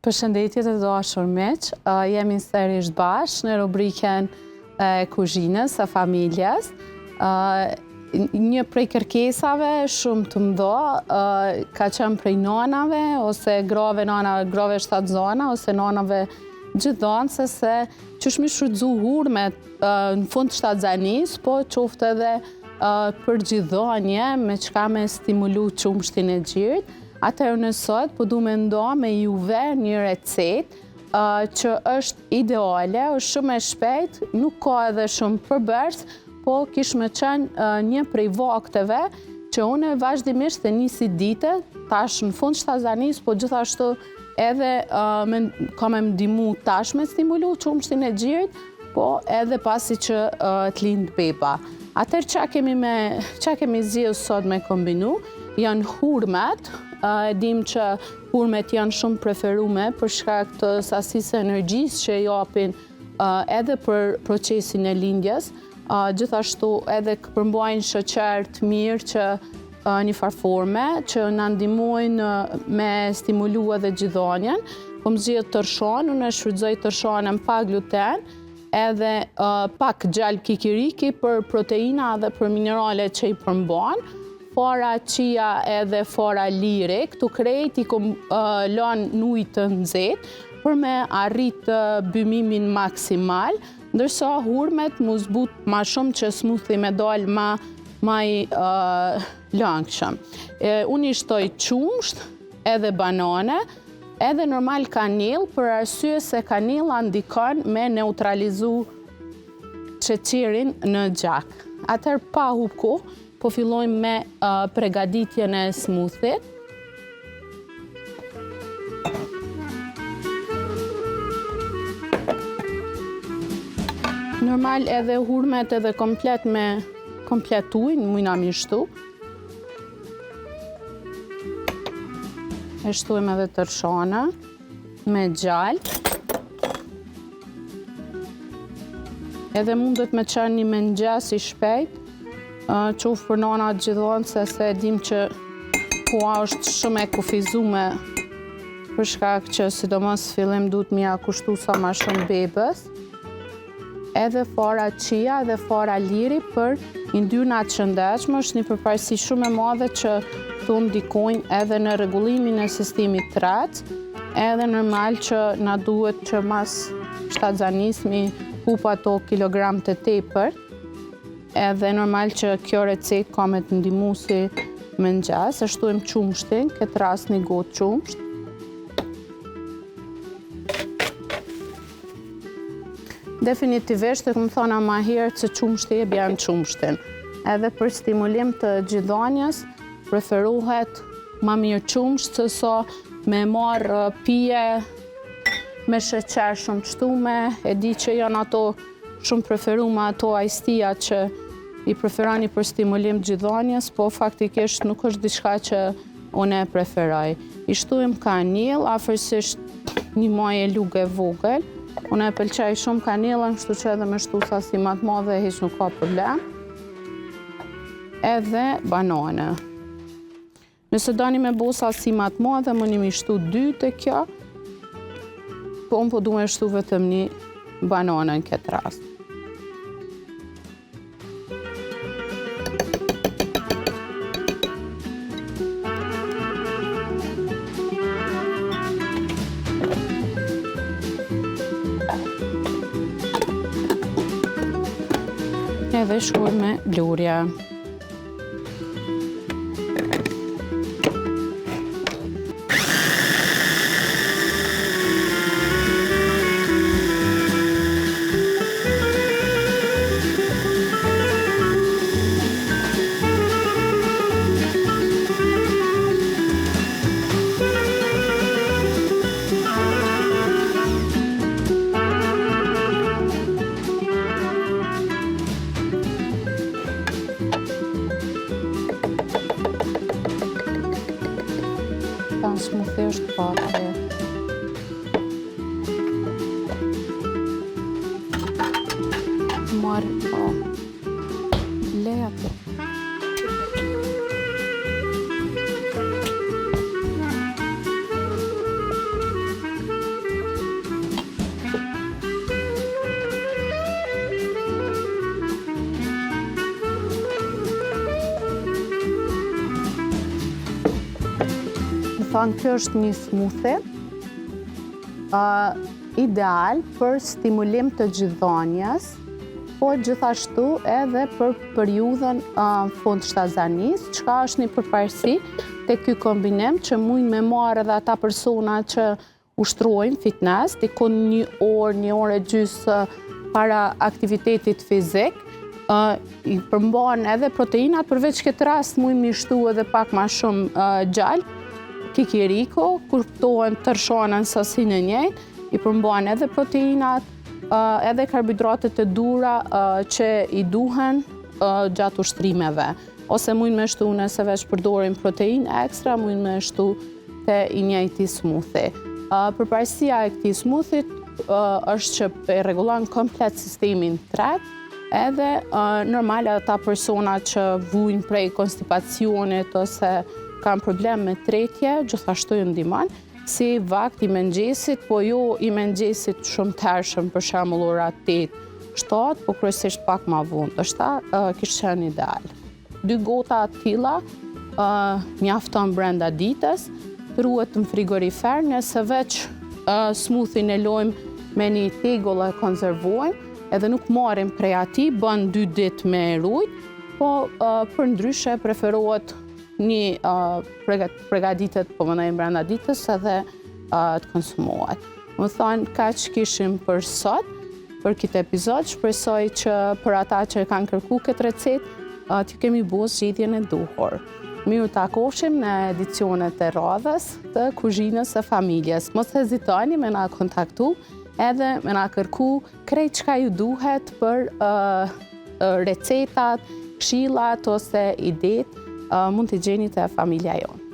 Përshëndetje të dashur miq, jemi sërish bashkë në rubrikën e kuzhinës së familjes. Një prej kërkesave shumë të mëdha ka qenë prej nanave ose grave shtatzana ose nanave gjithonse se qysh mi shfrytzu hurmet në fund të shtatzanisë, po qoftë edhe për gjithonje me çka me stimulu qumshtin e gjirit. Atëherë në sot po du me ndo me juve një recet që është ideale, është shumë e shpejt, nuk ka edhe shumë përbërës, po kish me qenë një prej vakteve që une vazhdimisht e nisi dite, tash në fund shtazanis, po gjithashtu edhe ka me mdimu tash me stimulu qumshtin e gjirit, po edhe pasi që t'lind beba. Atëherë qa kemi zgjedhur sot me kombinu, janë hurmet. E dim që hurmet janë shumë preferume për shkak të sasisë energjisë që japin edhe për procesin e lindjes, gjithashtu edhe përmbajnë shoqer të mirë që një farforme që na ndihmojnë me stimulu edhe gjithonjen. Po më zgjedh tërshan, unë e shfrytëzoj tërshanën pa gluten, edhe pak gjalp kikiriki për proteina dhe për mineralet që i përmbajnë. Fara qia edhe fara liri, këtu krejt i kom lanë në ujë të nxehtë për me arrit bymimin maksimal, ndërsa hurmet mu zbut ma shumë që smoothie me dal ma i langshëm. Unë i shtoj qumsht edhe banane, edhe normal kanil, për arsye se kanila ndikon me neutralizu sheqerin në gjak. Atëherë pa hup kohë, po fillojmë me pregaditjen e smoothie. Normal edhe hurmet edhe komplet me komplet ujë, mujna mi shtu. E shtojmë edhe tërshana me gjallë. Edhe mundet me qenë një mëngjes i shpejt, qoftë për nanat gjithonse se dim që hua është shumë e kufizume për shkak që sidomos fillim duhet mi ja kushtu sa ma shumë bebës. Edhe fara qia edhe fara liri për yndyrnat shëndetshme është një përparësi shumë e madhe që të ndikojnë edhe në rregullimin e sistemit tret, edhe normal që na duhet që mas shtatzanisë mi hup ato kilogram të tepër. Edhe normal që kjo recet ka me të ndihmu si mëngjes, e shtojmë qumshtin, këtë rast një gotë qumsht. Definitivisht e këmë thona ma herë që qumshti e bjen qumshtin. Edhe për stimulim të gjithonjes, preferohet ma mirë qumsht, sësa me marë pije me sheqer shumë qtume, e di që janë ato shumë preferume ato ajstia që i preferani për stimulim gjithonjes, po faktikisht nuk është diçka që unë e preferoj. I shtojmë kanil, afërsisht një majë e lugë e vogël. Unë e pëlqej shumë kanilën, kështu që edhe me shtu sasi ma të madhe hiç nuk ka problem. Edhe banane. Nëse doni me bo sasi ma të madhe, më një mi shtu 2 të kjo, po unë po du me shtu vetëm një banane në këtë rast. Edhe shkoj me blurja. Smoothie është pati. Marë, leja të. thonë, kjo është një smoothie ideal për stimulim të gjithdhënies, po gjithashtu edhe për periudhën fund shtazanis, çka është një përparësi te ky kombinim që mund me marrë edhe ata persona që ushtrojnë fitness, dikon 1 orë e gjysë para aktivitetit fizik, i përmban edhe proteinat, përveç këtë rast mund mi shtu edhe pak ma shumë gjallë, kikiriko, kuptohen tërshanën sasinë e njëjtë, i përmban edhe proteinat, edhe karbohidratet e dura që i duhen gjatë ushtrimeve. Ose mund me shtu nëse veç përdorim protein ekstra, mund me shtu te i njëjti smoothie. Përparësia e këtij smoothie është që e rregullon komplet sistemin tret, edhe normal ata persona që vujnë prej konstipacionit ose kanë problem me tretje, gjithashtu ju ndihmon, si vakt i mëngjesit, po jo i mëngjesit shumë tershëm, për shembull ora 8-7, po kryesisht pak ma vonë, është kishte qenë ideal. 2 gota të tilla mjafton brenda ditës, ruhet në frigorifer, nëse veç smoothie e lojmë me një tegull e konservojmë, edhe nuk marrim prej atij, bën 2 ditë me rujt, po për ndryshe preferohet një përgatitet po mëndajnë brenda ditës edhe të konsumohet. Më thonë, kaq kishim për sot, për këtë epizod, shpresoj që për ata që kanë kërku këtë recet, t'ju kemi bo zgjidhjen e duhur. Miru takoshim në edicionet e radhës të kuzhinës së familjes. Mos hezitoni me na kontaktu edhe me na kërku krejt çka ju duhet për recetat, këshillat ose idetë, mund t'i gjeni te familja jonë.